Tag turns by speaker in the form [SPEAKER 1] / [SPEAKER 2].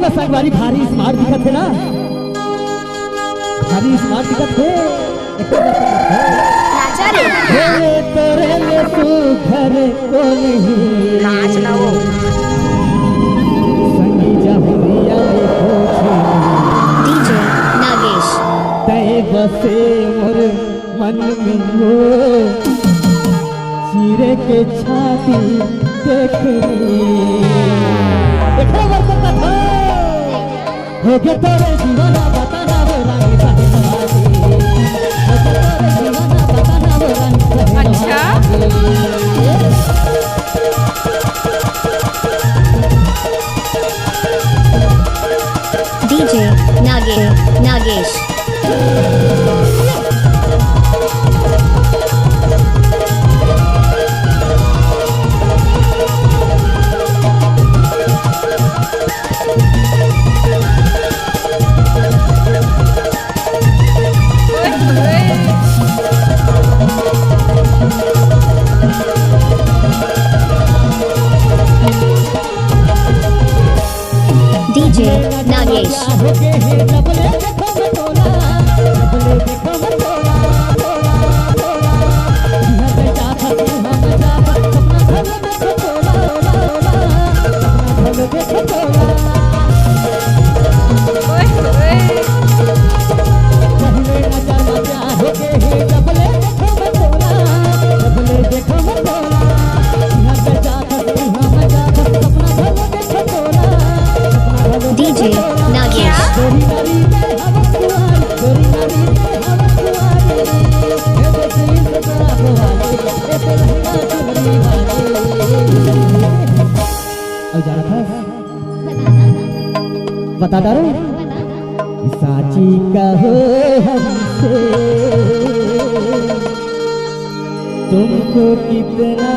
[SPEAKER 1] का संगवारी भारी स्मार्ट दिखत है ना, भारी स्मार्ट दिखत है।
[SPEAKER 2] नाचा रे
[SPEAKER 1] तोरे ले तू घर को नहीं
[SPEAKER 2] नाच ना वो
[SPEAKER 1] संगी जहरिया में पूछे
[SPEAKER 2] डीजे नागेश
[SPEAKER 1] तय बसे मोर मन में हो चीरे के छाती देखनी देखो वर्तन था हो गया तोरे दीवाना बताना वो रानी साहिबाती हो गया तोरे दीवाना बताना वो रानी साहिबाती।
[SPEAKER 2] अच्छा DJ Nagesh DJ Nagesh DJ Nagesh
[SPEAKER 1] बता डारो साची कहो हमसे तुमको कितना